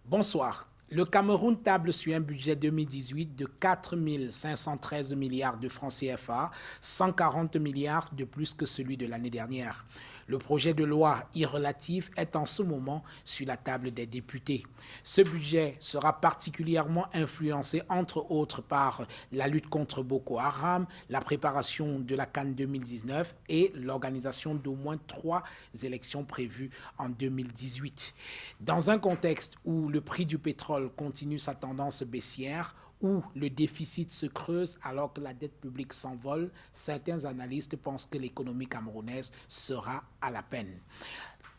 Bonsoir. Le Cameroun table sur un budget 2018 de 4 513 milliards de francs CFA, 140 milliards de plus que celui de l'année dernière. Le projet de loi relatif est en ce moment sur la table des députés. Ce budget sera particulièrement influencé, entre autres, par la lutte contre Boko Haram, la préparation de la CAN 2019 et l'organisation d'au moins 3 élections prévues en 2018. Dans un contexte où le prix du pétrole continue sa tendance baissière, où le déficit se creuse alors que la dette publique s'envole, certains analystes pensent que l'économie camerounaise sera à la peine.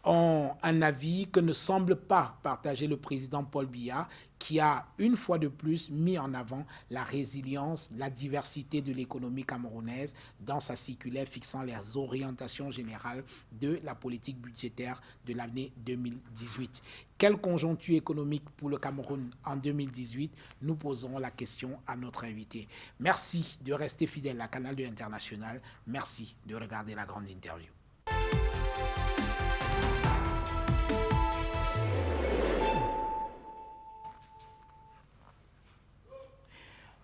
Un avis que ne semble pas partager le président Paul Biya, qui a une fois de plus mis en avant la résilience, la diversité de l'économie camerounaise dans sa circulaire fixant les orientations générales de la politique budgétaire de l'année 2018. Quelle conjoncture économique pour le Cameroun en 2018? Nous poserons la question à notre invité. Merci de rester fidèle à Canal 2 International. Merci de regarder la grande interview.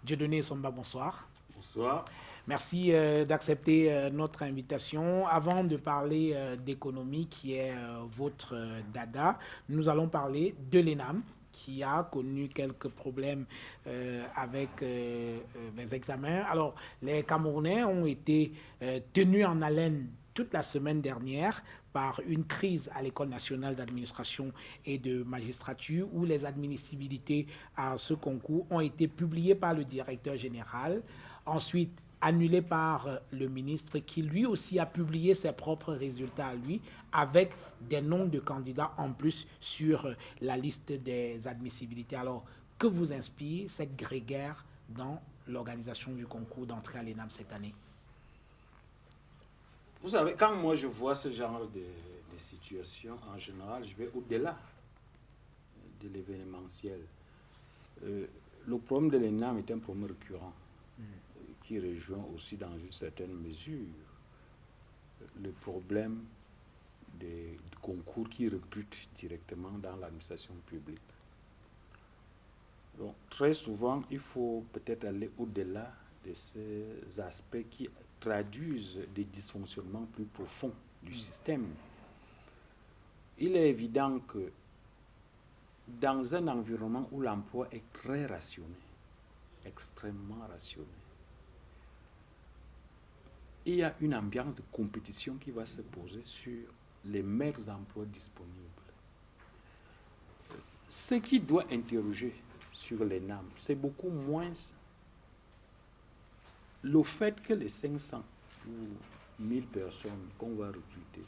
Dieudonné Somba, bonsoir. Bonsoir. Merci d'accepter notre invitation. Avant de parler d'économie, qui est votre dada, nous allons parler de l'ENAM, qui a connu quelques problèmes avec les examens. Alors, les Camerounais ont été tenus en haleine toute la semaine dernière par une crise à l'École nationale d'administration et de magistrature où les admissibilités à ce concours ont été publiées par le directeur général, ensuite annulées par le ministre qui lui aussi a publié ses propres résultats à lui avec des noms de candidats en plus sur la liste des admissibilités. Alors, que vous inspire cette grégaire dans l'organisation du concours d'entrée à l'ENAM cette année? Vous savez, quand moi je vois ce genre de situation, en général, je vais au-delà de l'événementiel. Le problème de l'ENAM est un problème récurrent qui rejoint aussi dans une certaine mesure le problème des concours qui recrutent directement dans l'administration publique. Donc, très souvent, il faut peut-être aller au-delà de ces aspects qui traduisent des dysfonctionnements plus profonds du système. Il est évident que dans un environnement où l'emploi est très rationné, extrêmement rationné, il y a une ambiance de compétition qui va se poser sur les meilleurs emplois disponibles. Ce qui doit interroger sur l'ENAM, c'est beaucoup moins le fait que les 500 ou 1000 personnes qu'on va recruter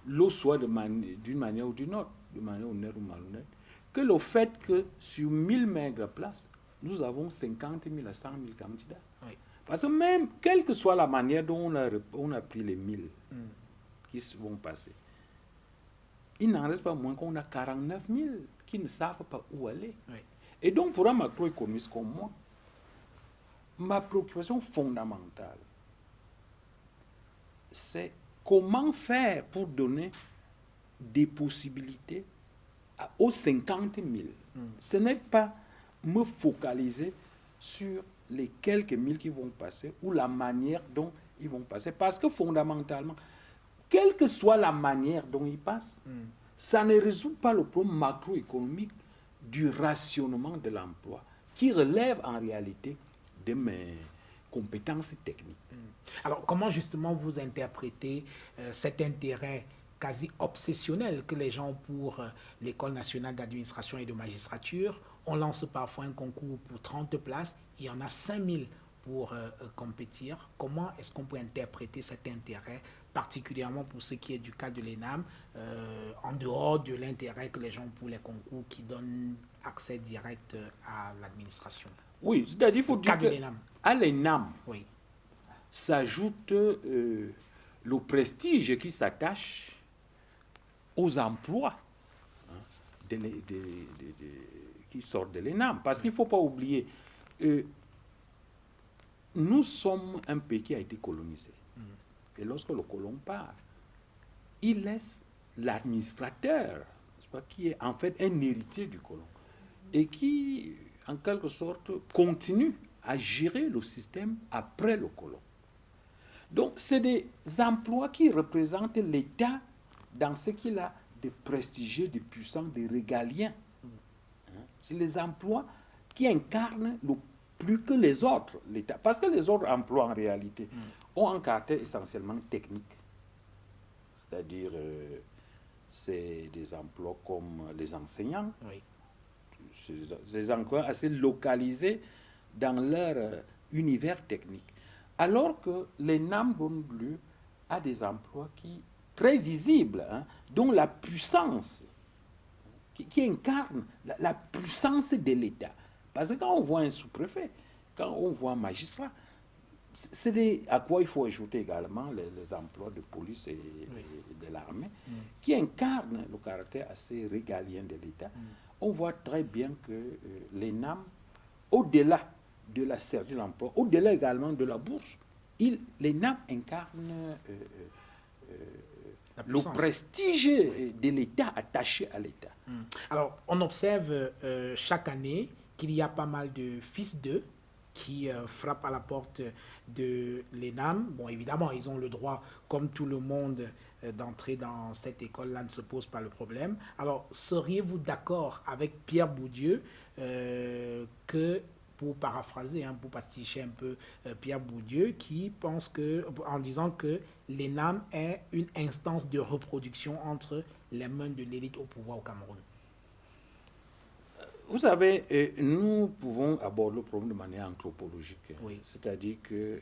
le soient d'une manière ou d'une autre, de manière honnête ou malhonnête, que le fait que sur 1000 maigres places, nous avons 50 000 à 100 000 candidats. Oui. Parce que même, quelle que soit la manière dont on a pris les 1000 qui vont passer, il n'en reste pas moins qu'on a 49 000 qui ne savent pas où aller. Oui. Et donc, pour un macroéconomiste comme moi, ma préoccupation fondamentale, c'est comment faire pour donner des possibilités aux 50 000. Ce n'est pas me focaliser sur les quelques mille qui vont passer ou la manière dont ils vont passer. Parce que fondamentalement, quelle que soit la manière dont ils passent, ça ne résout pas le problème macroéconomique du rationnement de l'emploi, qui relève en réalité de mes compétences techniques. Alors, comment justement vous interprétez cet intérêt quasi obsessionnel que les gens ont pour l'École nationale d'administration et de magistrature? On lance parfois un concours pour 30 places, il y en a 5000 pour compétir. Comment est-ce qu'on peut interpréter cet intérêt, particulièrement pour ce qui est du cas de l'ENAM, en dehors de l'intérêt que les gens ont pour les concours qui donnent accès direct à l'administration? Oui, c'est-à-dire qu'il faut dire qu'à l'ENAM, oui, s'ajoute le prestige qui s'attache aux emplois qui sortent de l'ENAM. Parce qu'il ne faut pas oublier, nous sommes un pays qui a été colonisé. Et lorsque le colon part, il laisse l'administrateur, qui est en fait un héritier du colon. et qui, en quelque sorte, continue à gérer le système après le colon. Donc, c'est des emplois qui représentent l'État dans ce qu'il a de prestigieux, de puissant, de régalien. C'est les emplois qui incarnent le plus que les autres, l'État. Parce que les autres emplois, en réalité, ont un caractère essentiellement technique. C'est-à-dire, c'est des emplois comme les enseignants. Oui. Des emplois assez localisés dans leur univers technique. Alors que les NAM donnent lieu à des emplois très visibles, dont la puissance, qui incarne la puissance de l'État. Parce que quand on voit un sous-préfet, quand on voit un magistrat, à quoi il faut ajouter également les emplois de police et de l'armée, qui incarnent le caractère assez régalien de l'État. On voit très bien que les NAM, au-delà de la service de l'emploi, au-delà également de la bourse, les NAM incarnent le prestige de l'État attaché à l'État. Alors, on observe chaque année qu'il y a pas mal de fils d'eux qui frappent à la porte de l'ENAM. Bon, évidemment, ils ont le droit, comme tout le monde, d'entrer dans cette école-là, ne se pose pas le problème. Alors, seriez-vous d'accord avec Pierre Bourdieu que, pour paraphraser, pour pasticher un peu Pierre Bourdieu, qui pense en disant que l'ENAM est une instance de reproduction entre les mains de l'élite au pouvoir au Cameroun? Vous savez, nous pouvons aborder le problème de manière anthropologique. Oui. C'est-à-dire que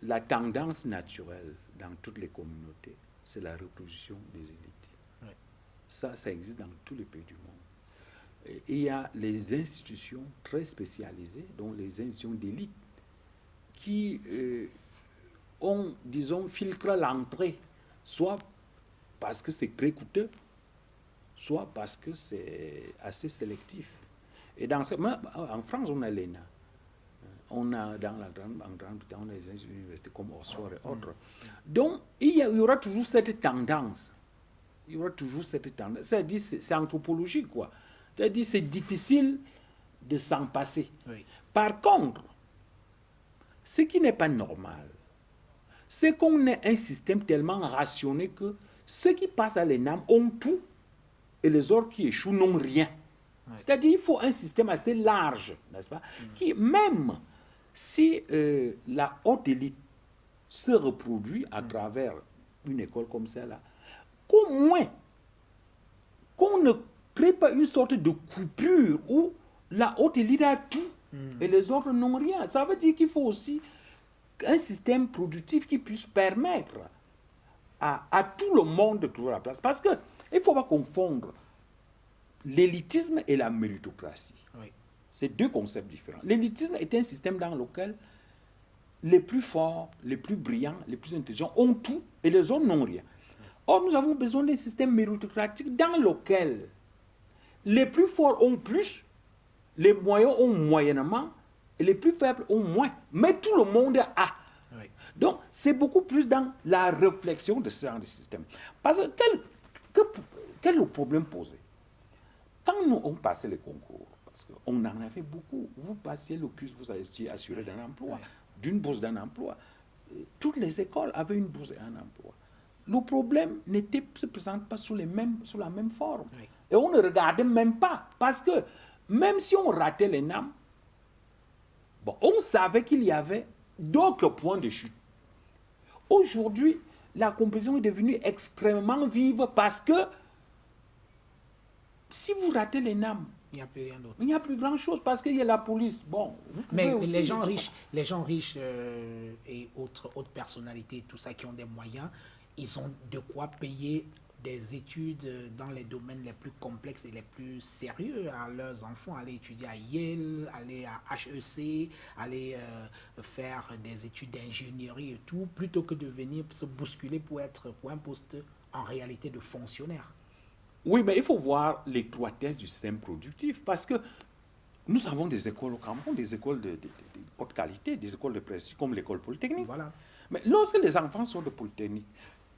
la tendance naturelle dans toutes les communautés, c'est la reproduction des élites. Oui. Ça existe dans tous les pays du monde. Et il y a les institutions très spécialisées, dont les institutions d'élite, qui ont, disons, filtré l'entrée, soit parce que c'est très coûteux, soit parce que c'est assez sélectif. Et en France, on a l'ENA. On a en Grande-Bretagne, on a les universités comme Oxford et autres. Donc, il y aura toujours cette tendance. Il y aura toujours cette tendance. C'est-à-dire, c'est anthropologique, quoi. C'est-à-dire, c'est difficile de s'en passer. Oui. Par contre, ce qui n'est pas normal, c'est qu'on ait un système tellement rationné que ceux qui passent à l'ENAM ont tout, et les autres qui échouent n'ont rien. Ouais. C'est-à-dire qu'il faut un système assez large, n'est-ce pas, qui, même si la haute élite se reproduit à travers une école comme celle-là, qu'au moins, qu'on ne crée pas une sorte de coupure où la haute élite a tout et les autres n'ont rien. Ça veut dire qu'il faut aussi un système productif qui puisse permettre à tout le monde de trouver la place. Parce qu'il ne faut pas confondre l'élitisme et la méritocratie. Oui. C'est deux concepts différents. L'élitisme est un système dans lequel les plus forts, les plus brillants, les plus intelligents ont tout et les autres n'ont rien. Or, nous avons besoin d'un système méritocratique dans lequel les plus forts ont plus, les moyens ont moyennement et les plus faibles ont moins. Mais tout le monde a. Oui. Donc, c'est beaucoup plus dans la réflexion de ce genre de système. Parce que quel est le problème posé? Quand nous on passait les concours, parce qu'on en avait beaucoup, vous passiez le CUS, vous étiez assuré d'un emploi, d'une bourse d'un emploi. Toutes les écoles avaient une bourse et un emploi. Le problème ne se présente pas sous la même forme. Oui. Et on ne regardait même pas. Parce que même si on ratait les NAM, on savait qu'il y avait d'autres points de chute. Aujourd'hui, la compétition est devenue extrêmement vive parce que si vous ratez les NAM, il n'y a plus rien d'autre. Il n'y a plus grand-chose parce qu'il y a la police. Bon, mais les gens riches et autres personnalités, tout ça, qui ont des moyens, ils ont de quoi payer des études dans les domaines les plus complexes et les plus sérieux à leurs enfants, aller étudier à Yale, aller à HEC, aller faire des études d'ingénierie et tout, plutôt que de venir se bousculer pour un poste en réalité de fonctionnaire. Oui, mais il faut voir l'étroitesse du système productif parce que nous avons des écoles au Cameroun, des écoles de haute qualité, des écoles de prestige comme l'école polytechnique. Voilà. Mais lorsque les enfants sont de polytechnique,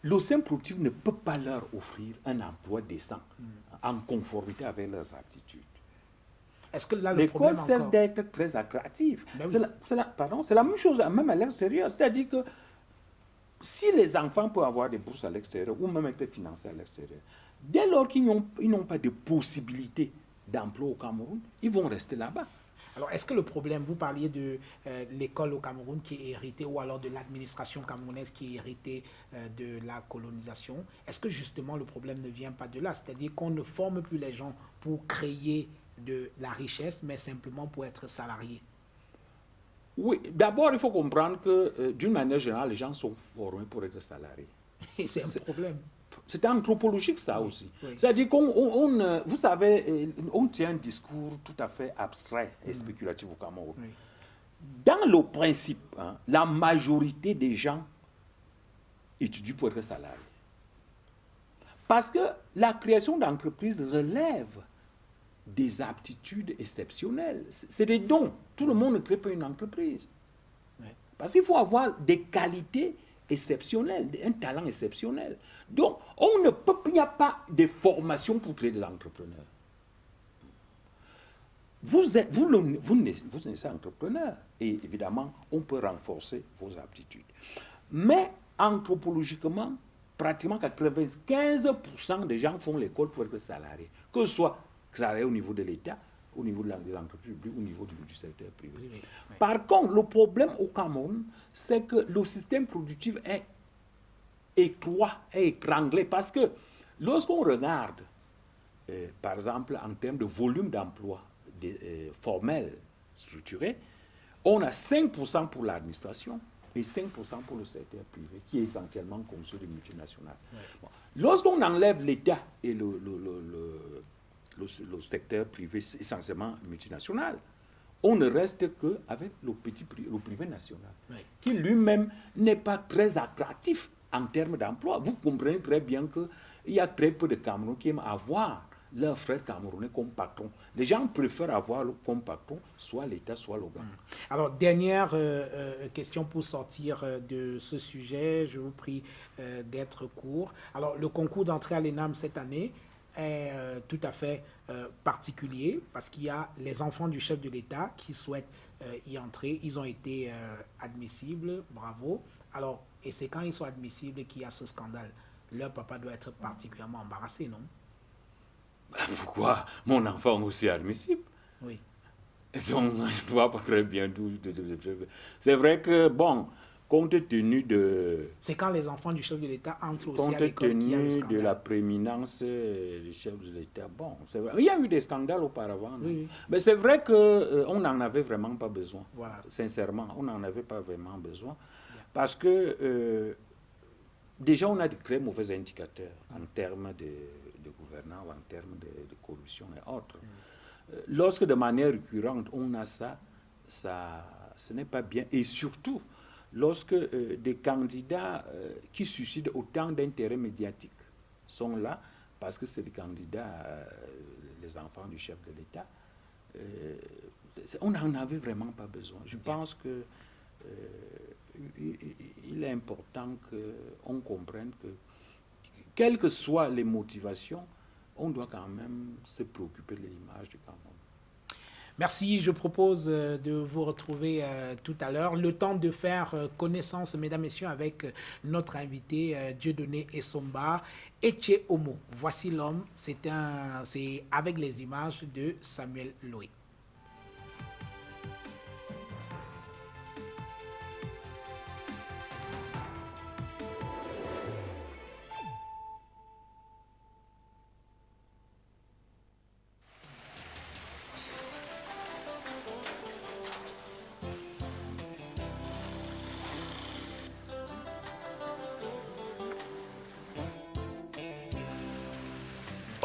le système productif ne peut pas leur offrir un emploi décent en conformité avec leurs aptitudes. Est-ce que là, le L'école problème cesse encore... d'être très attractive. Ben oui. C'est la même chose même à l'extérieur. C'est-à-dire que si les enfants peuvent avoir des bourses à l'extérieur ou même être financés à l'extérieur, dès lors qu'ils n'ont pas de possibilité d'emploi au Cameroun, ils vont rester là-bas. Alors, est-ce que le problème, vous parliez de l'école au Cameroun qui est héritée, ou alors de l'administration camerounaise qui est héritée de la colonisation, est-ce que justement le problème ne vient pas de là? C'est-à-dire qu'on ne forme plus les gens pour créer de la richesse, mais simplement pour être salariés. Oui, d'abord, il faut comprendre que d'une manière générale, les gens sont formés pour être salariés. Et c'est un problème. C'est anthropologique, ça Oui, aussi. oui. C'est-à-dire vous savez, on tient un discours tout à fait abstrait et spéculatif au Cameroun. Oui. Dans le principe, hein, la majorité des gens étudient pour être salariés. Parce que la création d'entreprises relève des aptitudes exceptionnelles. C'est des dons. Tout le monde ne crée pas une entreprise. Oui. Parce qu'il faut avoir des qualités exceptionnelles, un talent exceptionnel. Donc, il n'y a pas de formation pour créer des entrepreneurs. Vous naissez entrepreneur et évidemment, on peut renforcer vos aptitudes. Mais anthropologiquement, pratiquement 95% des gens font l'école pour être salariés, que ce soit salariés au niveau de l'État, au niveau des entreprises publiques, au niveau du secteur privé. Oui. Par contre, le problème au Cameroun, c'est que le système productif est étroit, est étranglé, parce que lorsqu'on regarde, par exemple, en termes de volume d'emploi formel, structuré, on a 5% pour l'administration et 5% pour le secteur privé, qui est essentiellement conçu de multinationales. Ouais. Bon. Lorsqu'on enlève l'État et le secteur privé, essentiellement multinational, on ne reste qu'avec le privé national, oui, qui lui-même n'est pas très attractif en termes d'emploi. Vous comprenez très bien qu'il y a très peu de Camerounais qui aiment avoir leurs frères camerounais comme patron. Les gens préfèrent avoir comme patron soit l'État, soit l'Ogan. Alors, dernière question pour sortir de ce sujet. Je vous prie d'être court. Alors, le concours d'entrée à l'ENAM cette année est tout à fait particulier parce qu'il y a les enfants du chef de l'État qui souhaitent y entrer. Ils ont été admissibles, bravo. Alors, et c'est quand ils sont admissibles qu'il y a ce scandale. Leur papa doit être particulièrement embarrassé, non? Pourquoi? Mon enfant aussi est admissible. Oui. Donc, je ne vois pas très bien d'où. C'est vrai que, bon, compte tenu de... C'est quand les enfants du chef de l'État entrent aussi à l'école qu'il y a le scandale. Compte tenu de la prééminence du chef de l'État, bon, c'est vrai. Il y a eu des scandales auparavant. Oui. Mais c'est vrai qu'on n'en avait vraiment pas besoin. Voilà. Sincèrement, on n'en avait pas vraiment besoin. Yeah. Parce que, déjà, on a de très mauvais indicateurs en termes de gouvernance, en termes de corruption et autres. Lorsque de manière récurrente on a ça, ce n'est pas bien. Et surtout, lorsque des candidats qui suscitent autant d'intérêt médiatique sont là, parce que c'est des candidats, les enfants du chef de l'État, on n'en avait vraiment pas besoin. Je pense que il est important qu'on comprenne que, quelles que soient les motivations, on doit quand même se préoccuper de l'image du Cameroun. Merci, je propose de vous retrouver tout à l'heure. Le temps de faire connaissance, mesdames, messieurs, avec notre invité Dieudonné Essomba, Etche Homo. Voici l'homme, c'est avec les images de Samuel Loé.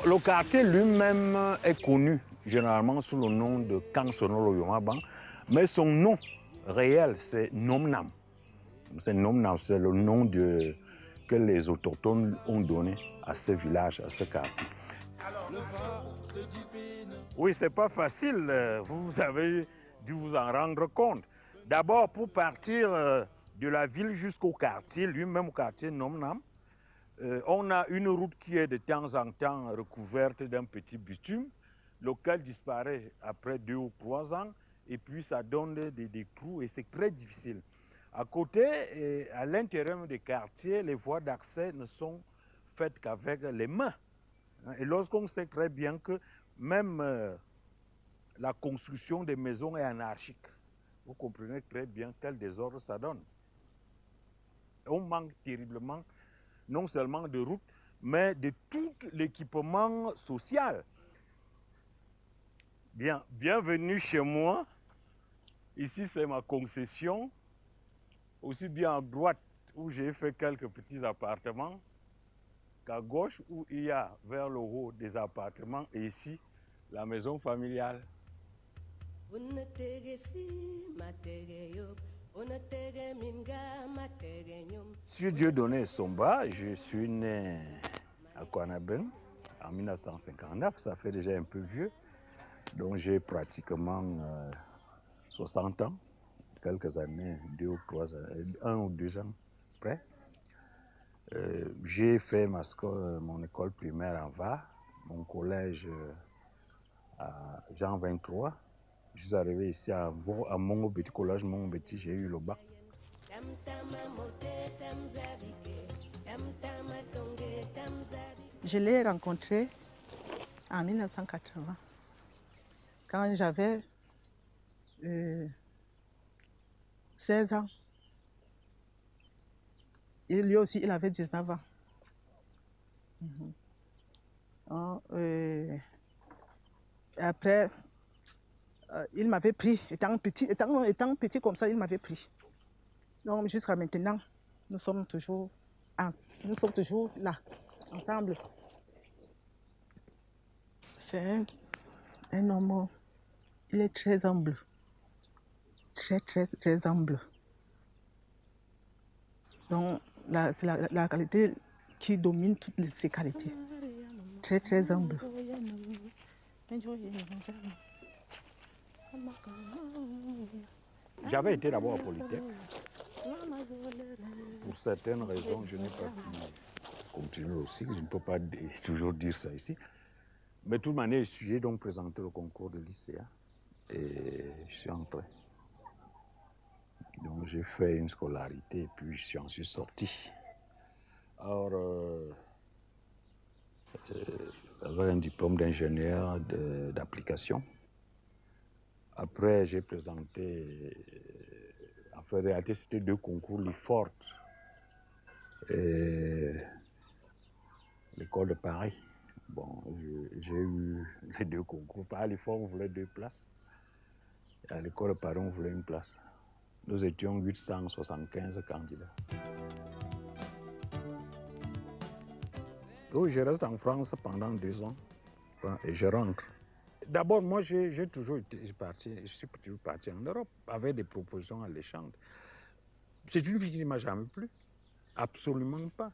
Le quartier lui-même est connu généralement sous le nom de Kansonolo Yomaban, mais son nom réel, c'est Nomnam. C'est Nomnam, c'est le nom que les autochtones ont donné à ce village, à ce quartier. Oui, c'est pas facile, vous avez dû vous en rendre compte. D'abord, pour partir de la ville jusqu'au quartier, lui-même au quartier Nomnam, on a une route qui est de temps en temps recouverte d'un petit bitume lequel disparaît après 2 ou 3 ans, et puis ça donne des trous, et c'est très difficile. À côté, à l'intérieur des quartiers, les voies d'accès ne sont faites qu'avec les mains. Et lorsqu'on sait très bien que même la construction des maisons est anarchique, vous comprenez très bien quel désordre ça donne. On manque terriblement non seulement de routes, mais de tout l'équipement social. Bien, bienvenue chez moi. Ici, c'est ma concession. Aussi bien à droite, où j'ai fait quelques petits appartements, qu'à gauche, où il y a vers le haut des appartements, et ici, la maison familiale. Sur Dieudonné Somba, je suis né à Kouanabeng en 1959, ça fait déjà un peu vieux. Donc j'ai pratiquement 60 ans, quelques années, 2 ou 3 ans, 1 ou 2 ans près. J'ai fait mon école primaire à Va, mon collège à Jean 23. Je suis arrivé ici à Mongo Petit Collège, Mongo Petit, j'ai eu le bac. Je l'ai rencontré en 1980, quand j'avais 16 ans. Et lui aussi, il avait 19 ans. Après, il m'avait pris, étant petit comme ça, il m'avait pris. Donc jusqu'à maintenant, nous sommes toujours là, ensemble. C'est un homme, il est très humble. Très humble. Donc c'est la qualité qui domine toutes ces qualités. Très humble. J'avais été d'abord à Polytech. Pour certaines raisons, je n'ai pas pu continuer aussi. Je ne peux pas toujours dire ça ici. Mais de toute manière, j'ai donc présenté le concours de lycéen et je suis entré. Donc j'ai fait une scolarité et puis je suis sorti. Alors, avec un diplôme d'ingénieur d'application. Après, j'ai présenté, en réalité, c'était 2 concours, l'IFORT et l'école de Paris. Bon, j'ai eu les 2 concours. À l'IFORT, on voulait 2 places. Et à l'école de Paris, on voulait 1 place. Nous étions 875 candidats. Donc, je reste en France pendant 2 ans et je rentre. D'abord, moi, j'ai toujours été parti, je suis toujours parti en Europe avec des propositions alléchantes. C'est une vie qui ne m'a jamais plu. Absolument pas.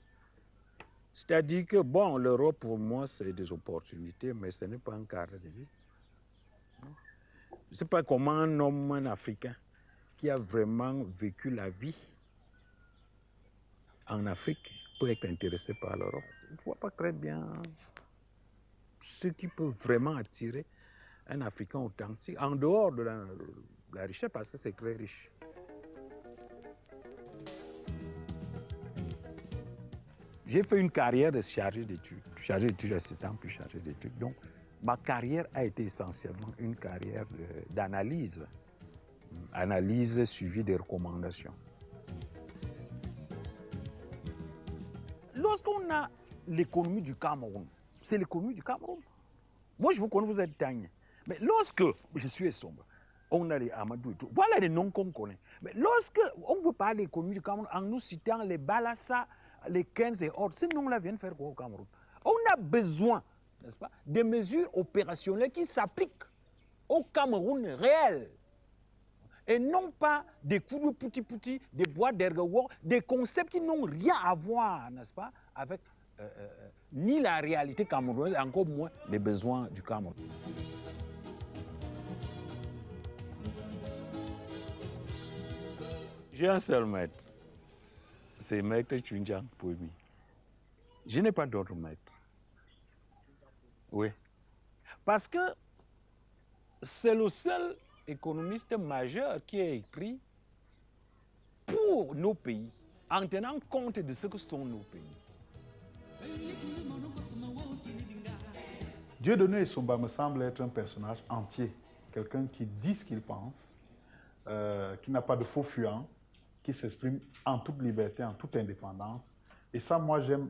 C'est-à-dire que, bon, l'Europe, pour moi, c'est des opportunités, mais ce n'est pas un cadre de vie. Je ne sais pas comment un homme, un Africain, qui a vraiment vécu la vie en Afrique, peut être intéressé par l'Europe. Je ne vois pas très bien ce qui peut vraiment attirer un Africain authentique, en dehors de la richesse, parce que c'est très riche. J'ai fait une carrière de chargé d'études assistant, puis chargé d'études. Donc, ma carrière a été essentiellement une carrière d'analyse. Analyse suivie des recommandations. Lorsqu'on a l'économie du Cameroun, c'est l'économie du Cameroun. Moi, je vous connais, vous êtes Tagné. Mais lorsque je suis Somba, on a les Amadou et tout, voilà les noms qu'on connaît. Mais lorsque on veut parler de l'économie du Cameroun en nous citant les Balassa, les 15 et autres, ces noms-là viennent faire quoi au Cameroun? On a besoin, n'est-ce pas, des mesures opérationnelles qui s'appliquent au Cameroun réel. Et non pas des coups de pouti-pouti, des boîtes d'ergowork, des concepts qui n'ont rien à voir, n'est-ce pas, avec ni la réalité camerounaise, encore moins les besoins du Cameroun. J'ai un seul maître, c'est Maître Chunjang Poimi. Je n'ai pas d'autre maître. Oui. Parce que c'est le seul économiste majeur qui a écrit pour nos pays, en tenant compte de ce que sont nos pays. Dieudonné Essomba me semble être un personnage entier, quelqu'un qui dit ce qu'il pense, qui n'a pas de faux fuyants, qui s'exprime en toute liberté, en toute indépendance. Et ça, moi, j'aime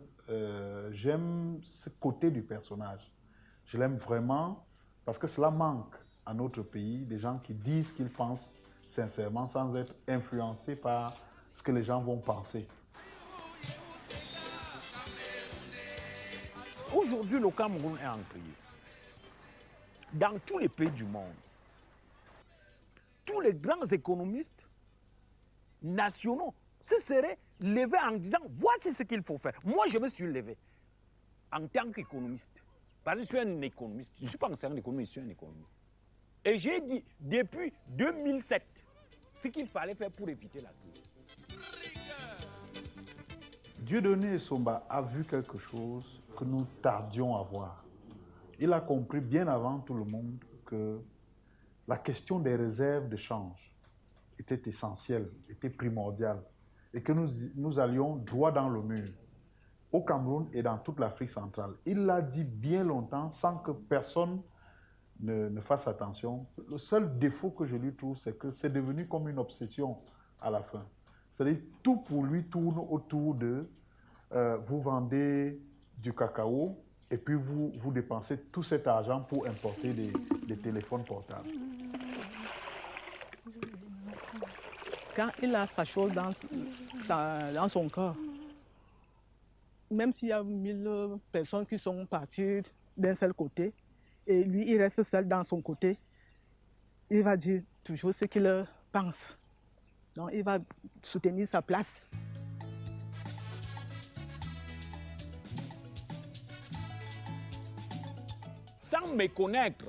ce côté du personnage. Je l'aime vraiment parce que cela manque à notre pays, des gens qui disent ce qu'ils pensent sincèrement sans être influencés par ce que les gens vont penser. Aujourd'hui, le Cameroun est en crise. Dans tous les pays du monde, tous les grands économistes nationaux se seraient levés en disant « Voici ce qu'il faut faire ». Moi, je me suis levé en tant qu'économiste. Parce que je suis un économiste. Je ne suis pas un économiste, je suis un économiste. Et j'ai dit, depuis 2007, ce qu'il fallait faire pour éviter la crise. Dieudonné Essomba a vu quelque chose que nous tardions à voir. Il a compris bien avant tout le monde que la question des réserves de change était essentielle, était primordiale, et que nous allions droit dans le mur, au Cameroun et dans toute l'Afrique centrale. Il l'a dit bien longtemps sans que personne ne fasse attention. Le seul défaut que je lui trouve, c'est que c'est devenu comme une obsession à la fin. C'est-à-dire tout pour lui tourne autour de vous vendez du cacao et puis vous dépensez tout cet argent pour importer des téléphones portables. Quand il a sa chose dans son corps, même s'il y a 1000 personnes qui sont parties d'un seul côté, et lui, il reste seul dans son côté, il va dire toujours ce qu'il pense. Donc, il va soutenir sa place. Sans méconnaître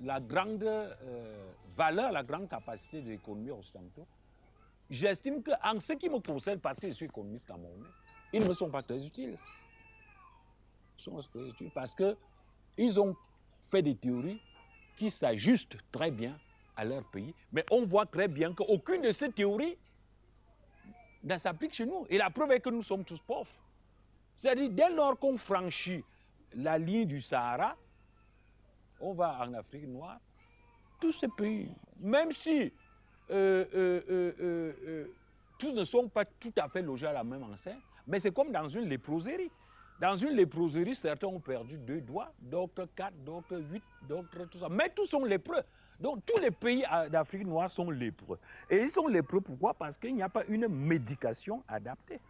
la grande valeur, la grande capacité de l'économie occidentale, j'estime qu'en ce qui me concerne, parce que je suis économiste camerounais, ils ne me sont pas très utiles. Ils sont très utiles parce qu'ils ont fait des théories qui s'ajustent très bien à leur pays, mais on voit très bien qu'aucune de ces théories ne s'applique chez nous. Et la preuve est que nous sommes tous pauvres. C'est-à-dire, dès lors qu'on franchit la ligne du Sahara, on va en Afrique noire, tous ces pays, même si tous ne sont pas tout à fait logés à la même enseigne, mais c'est comme dans une léproserie. Dans une léproserie, certains ont perdu 2 doigts, d'autres 4, d'autres 8, d'autres tout ça. Mais tous sont lépreux. Donc tous les pays d'Afrique noire sont lépreux. Et ils sont lépreux pourquoi? Parce qu'il n'y a pas une médication adaptée.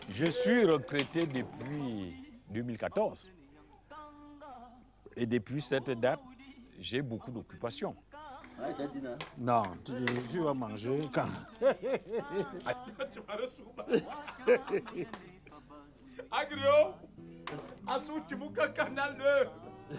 Je suis retraité depuis 2014. Et depuis cette date, j'ai beaucoup d'occupations. Non, tu vas manger quand? Agrio, Asou Chibuka Canal 2.